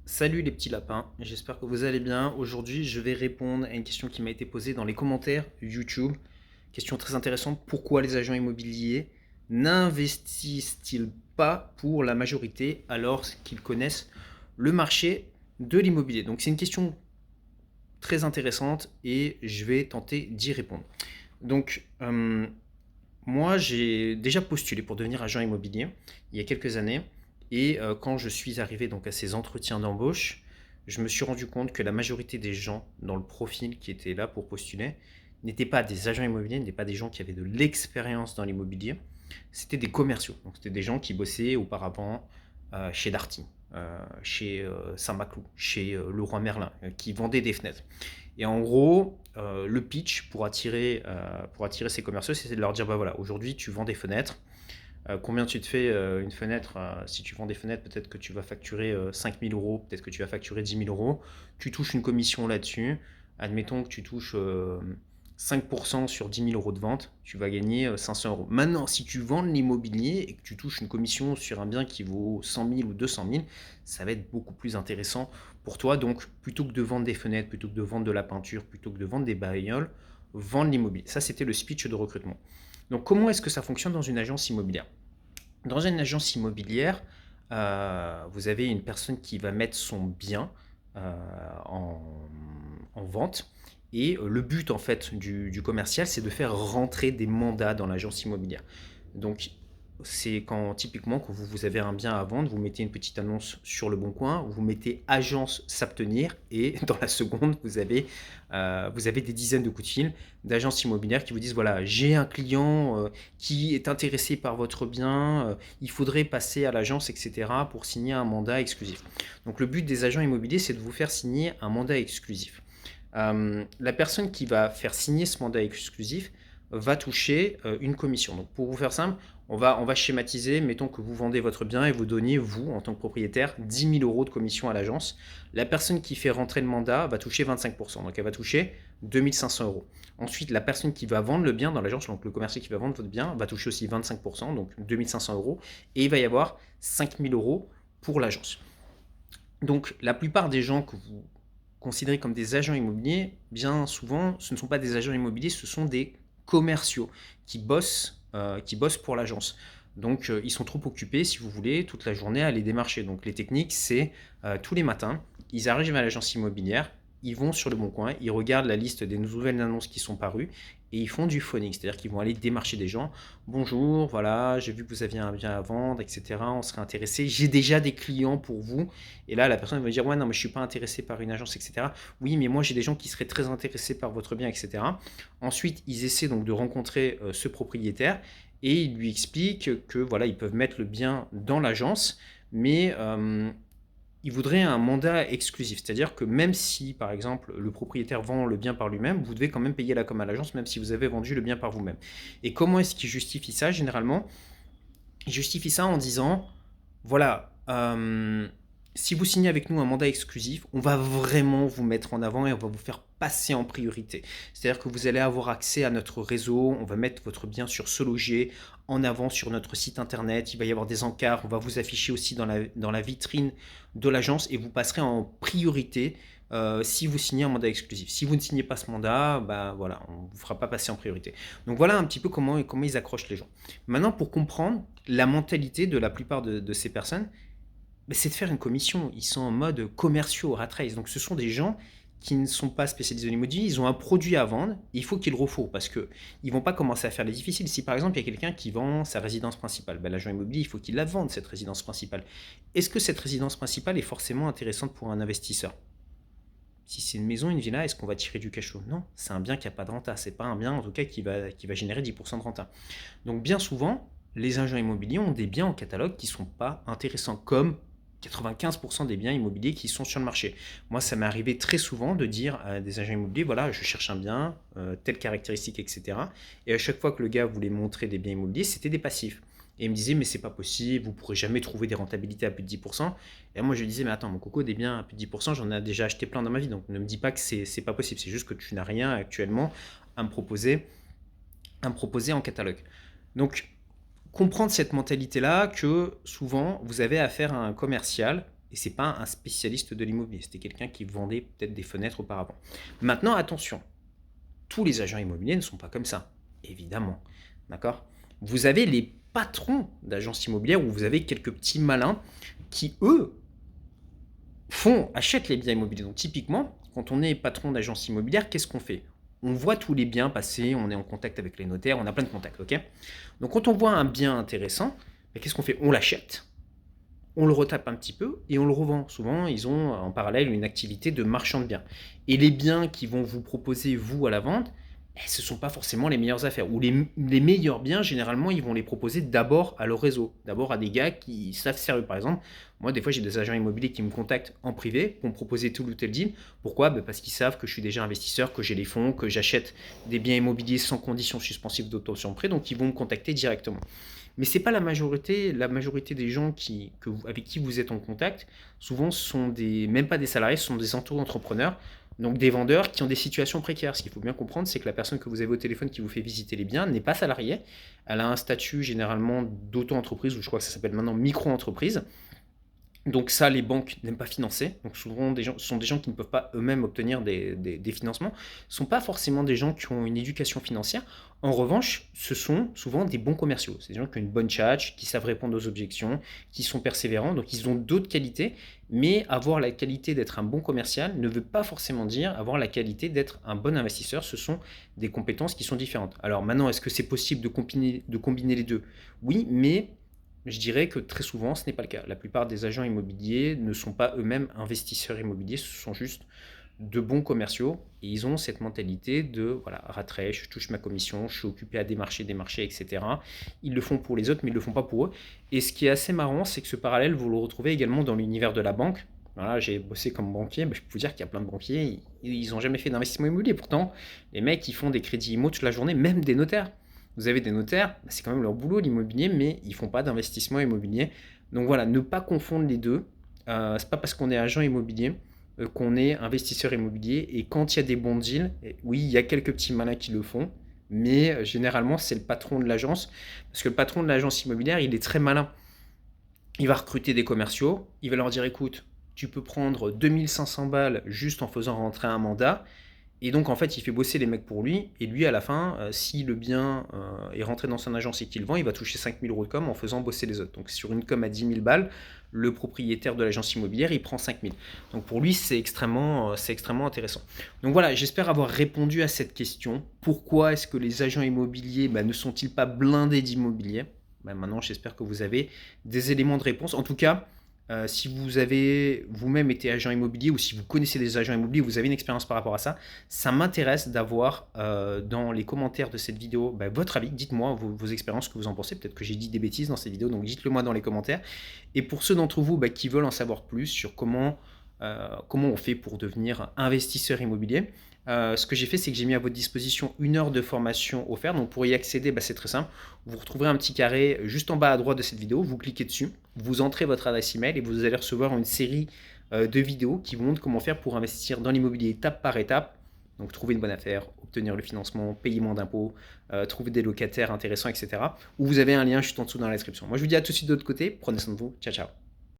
Salut les petits lapins, j'espère que vous allez bien. Aujourd'hui, je vais répondre à une question qui m'a été posée dans les commentaires YouTube. Question très intéressante, pourquoi les agents immobiliers n'investissent-ils pas pour la majorité alors qu'ils connaissent le marché de l'immobilier? Donc c'est une question très intéressante et je vais tenter d'y répondre. Donc moi, j'ai déjà postulé pour devenir agent immobilier il y a quelques années. Et quand je suis arrivé donc à ces entretiens d'embauche, je me suis rendu compte que la majorité des gens dans le profil qui étaient là pour postuler n'étaient pas des agents immobiliers, n'étaient pas des gens qui avaient de l'expérience dans l'immobilier. C'était des commerciaux. Donc c'était des gens qui bossaient auparavant chez Darty, chez Saint-Maclou, chez Leroy Merlin, qui vendaient des fenêtres. Et en gros, le pitch pour attirer ces commerciaux, c'était de leur dire, bah voilà, aujourd'hui tu vends des fenêtres. Combien tu te fais une fenêtre? Si tu vends des fenêtres, peut-être que tu vas facturer 5 000 euros, peut-être que tu vas facturer 10 000 euros. Tu touches une commission là-dessus. Admettons que tu touches 5% sur 10 000 euros de vente, tu vas gagner 500 euros. Maintenant, si tu vends de l'immobilier et que tu touches une commission sur un bien qui vaut 100 000 ou 200 000, ça va être beaucoup plus intéressant pour toi. Donc, plutôt que de vendre des fenêtres, plutôt que de vendre de la peinture, plutôt que de vendre des bagnoles, vendre l'immobilier. Ça, c'était le speech de recrutement. Donc, comment est-ce que ça fonctionne dans une agence immobilière? Dans une agence immobilière, vous avez une personne qui va mettre son bien euh, en, en vente. Et le but en fait du commercial, c'est de faire rentrer des mandats dans l'agence immobilière. Donc, c'est quand typiquement quand vous avez un bien à vendre, vous mettez une petite annonce sur le bon coin, vous mettez agence s'abstenir et dans la seconde, vous avez des dizaines de coups de fil d'agences immobilières qui vous disent voilà, j'ai un client qui est intéressé par votre bien, il faudrait passer à l'agence, etc. pour signer un mandat exclusif. Donc le but des agents immobiliers, c'est de vous faire signer un mandat exclusif. La personne qui va faire signer ce mandat exclusif va toucher une commission. Donc pour vous faire simple, on va schématiser, mettons que vous vendez votre bien et vous donniez, vous, en tant que propriétaire, 10 000 euros de commission à l'agence. La personne qui fait rentrer le mandat va toucher 25%, donc elle va toucher 2 500 euros. Ensuite, la personne qui va vendre le bien dans l'agence, donc le commercial qui va vendre votre bien, va toucher aussi 25%, donc 2 500 euros, et il va y avoir 5 000 euros pour l'agence. Donc la plupart des gens que vous considérés comme des agents immobiliers, bien souvent, ce ne sont pas des agents immobiliers, ce sont des commerciaux qui bossent pour l'agence. Donc, ils sont trop occupés, si vous voulez, toute la journée à aller démarcher. Donc, les techniques, c'est tous les matins, ils arrivent à l'agence immobilière, ils vont sur le bon coin, ils regardent la liste des nouvelles annonces qui sont parues et ils font du phoning, c'est-à-dire qu'ils vont aller démarcher des gens. Bonjour, voilà, j'ai vu que vous aviez un bien à vendre, etc. On serait intéressé. J'ai déjà des clients pour vous. Et là, la personne va dire ouais, non, mais je suis pas intéressé par une agence, etc. Oui, mais moi j'ai des gens qui seraient très intéressés par votre bien, etc. Ensuite, ils essaient donc de rencontrer ce propriétaire et ils lui expliquent que voilà, ils peuvent mettre le bien dans l'agence, mais il voudrait un mandat exclusif. C'est-à-dire que même si, par exemple, le propriétaire vend le bien par lui-même, vous devez quand même payer la com à l'agence, même si vous avez vendu le bien par vous-même. Et comment est-ce qu'il justifie ça généralement? Il justifie ça en disant, voilà, si vous signez avec nous un mandat exclusif, on va vraiment vous mettre en avant et on va vous faire passer en priorité. C'est-à-dire que vous allez avoir accès à notre réseau, on va mettre votre bien sur Se Loger en avant sur notre site internet, il va y avoir des encarts, on va vous afficher aussi dans la vitrine de l'agence et vous passerez en priorité si vous signez un mandat exclusif. Si vous ne signez pas ce mandat, bah voilà, on ne vous fera pas passer en priorité. Donc voilà un petit peu comment ils accrochent les gens. Maintenant, pour comprendre la mentalité de la plupart de ces personnes, bah, c'est de faire une commission. Ils sont en mode commerciaux, rat race. Donc ce sont des gens qui ne sont pas spécialisés dans l'immobilier, ils ont un produit à vendre, il faut qu'ils le refausent parce que ils vont pas commencer à faire les difficiles. Si par exemple il y a quelqu'un qui vend sa résidence principale, ben, l'agent immobilier il faut qu'il la vende cette résidence principale. Est-ce que cette résidence principale est forcément intéressante pour un investisseur? Si c'est une maison, une villa, est-ce qu'on va tirer du cash flow? Non, c'est un bien qui n'a pas de renta, c'est pas un bien en tout cas qui va générer 10% de renta. Donc bien souvent, les agents immobiliers ont des biens en catalogue qui ne sont pas intéressants, comme 95% des biens immobiliers qui sont sur le marché. Moi, ça m'est arrivé très souvent de dire à des agents immobiliers, voilà, je cherche un bien, telle caractéristique, etc. Et à chaque fois que le gars voulait montrer des biens immobiliers, c'était des passifs. Et il me disait, mais c'est pas possible, vous pourrez jamais trouver des rentabilités à plus de 10%. Et moi, je lui disais, mais attends, mon coco, des biens à plus de 10%, j'en ai déjà acheté plein dans ma vie. Donc ne me dis pas que c'est pas possible. C'est juste que tu n'as rien actuellement à me proposer, en catalogue. Donc, comprendre cette mentalité-là que souvent, vous avez affaire à un commercial et c'est pas un spécialiste de l'immobilier. C'était quelqu'un qui vendait peut-être des fenêtres auparavant. Maintenant, attention, tous les agents immobiliers ne sont pas comme ça, évidemment. D'accord? Vous avez les patrons d'agences immobilières où vous avez quelques petits malins qui, eux, achètent les biens immobiliers. Donc typiquement, quand on est patron d'agence immobilière, qu'est-ce qu'on fait? On voit tous les biens passer, on est en contact avec les notaires, on a plein de contacts, ok? Donc quand on voit un bien intéressant, qu'est-ce qu'on fait? On l'achète, on le retape un petit peu et on le revend. Souvent, ils ont en parallèle une activité de marchand de biens. Et les biens qu'ils vont vous proposer, vous, à la vente, ce ne sont pas forcément les meilleures affaires. Ou les meilleurs biens, généralement, ils vont les proposer d'abord à leur réseau, d'abord à des gars qui savent sérieux. Par exemple, moi, des fois, j'ai des agents immobiliers qui me contactent en privé pour me proposer tel ou tel deal. Pourquoi? Parce qu'ils savent que je suis déjà investisseur, que j'ai les fonds, que j'achète des biens immobiliers sans conditions suspensives d'obtention de prêt, donc ils vont me contacter directement. Mais ce n'est pas la majorité. La majorité des gens avec qui vous êtes en contact, souvent, sont même pas des salariés, ce sont des auto-entrepreneurs, donc des vendeurs qui ont des situations précaires. Ce qu'il faut bien comprendre, c'est que la personne que vous avez au téléphone qui vous fait visiter les biens n'est pas salariée. Elle a un statut généralement d'auto-entreprise, ou je crois que ça s'appelle maintenant micro-entreprise. Donc ça, les banques n'aiment pas financer. Donc souvent, ce sont des gens qui ne peuvent pas eux-mêmes obtenir des financements. Ce ne sont pas forcément des gens qui ont une éducation financière. En revanche, ce sont souvent des bons commerciaux. C'est des gens qui ont une bonne tchatch, qui savent répondre aux objections, qui sont persévérants. Donc ils ont d'autres qualités. Mais avoir la qualité d'être un bon commercial ne veut pas forcément dire avoir la qualité d'être un bon investisseur. Ce sont des compétences qui sont différentes. Alors maintenant, est-ce que c'est possible de combiner les deux? Oui, mais je dirais que très souvent, ce n'est pas le cas. La plupart des agents immobiliers ne sont pas eux-mêmes investisseurs immobiliers, ce sont juste de bons commerciaux et ils ont cette mentalité de voilà, rattray, je touche ma commission, je suis occupé à démarcher, etc. Ils le font pour les autres, mais ils ne le font pas pour eux. Et ce qui est assez marrant, c'est que ce parallèle, vous le retrouvez également dans l'univers de la banque. Voilà, j'ai bossé comme banquier, je peux vous dire qu'il y a plein de banquiers, ils n'ont jamais fait d'investissement immobilier. Pourtant, les mecs, ils font des crédits IMO toute la journée, même des notaires. Vous avez des notaires, c'est quand même leur boulot l'immobilier, mais ils ne font pas d'investissement immobilier. Donc voilà, ne pas confondre les deux. C'est pas parce qu'on est agent immobilier qu'on est investisseur immobilier. Et quand il y a des bons deals, oui, il y a quelques petits malins qui le font, mais généralement c'est le patron de l'agence. Parce que le patron de l'agence immobilière, il est très malin. Il va recruter des commerciaux, il va leur dire écoute, tu peux prendre 2500 balles juste en faisant rentrer un mandat. Et donc, en fait, il fait bosser les mecs pour lui. Et lui, à la fin, si le bien est rentré dans son agence et qu'il vend, il va toucher 5 000 € de com en faisant bosser les autres. Donc, sur une com à 10 000 balles, le propriétaire de l'agence immobilière, il prend 5 000. Donc, pour lui, c'est extrêmement intéressant. Donc, voilà, j'espère avoir répondu à cette question. Pourquoi est-ce que les agents immobiliers ne sont-ils pas blindés d'immobilier? Maintenant, j'espère que vous avez des éléments de réponse. En tout cas, si vous avez vous-même été agent immobilier ou si vous connaissez des agents immobiliers, vous avez une expérience par rapport à ça, ça m'intéresse d'avoir dans les commentaires de cette vidéo votre avis. Dites-moi vos expériences, ce que vous en pensez. Peut-être que j'ai dit des bêtises dans cette vidéo, donc dites-le moi dans les commentaires. Et pour ceux d'entre vous qui veulent en savoir plus sur comment on fait pour devenir investisseur immobilier, ce que j'ai fait, c'est que j'ai mis à votre disposition 1 heure de formation offerte. Donc pour y accéder, c'est très simple. Vous retrouverez un petit carré juste en bas à droite de cette vidéo. Vous cliquez dessus, vous entrez votre adresse email et vous allez recevoir une série de vidéos qui vous montrent comment faire pour investir dans l'immobilier étape par étape. Donc trouver une bonne affaire, obtenir le financement, payer moins d'impôts, trouver des locataires intéressants, etc. Ou vous avez un lien juste en dessous dans la description. Moi je vous dis à tout de suite de l'autre côté. Prenez soin de vous. Ciao, ciao.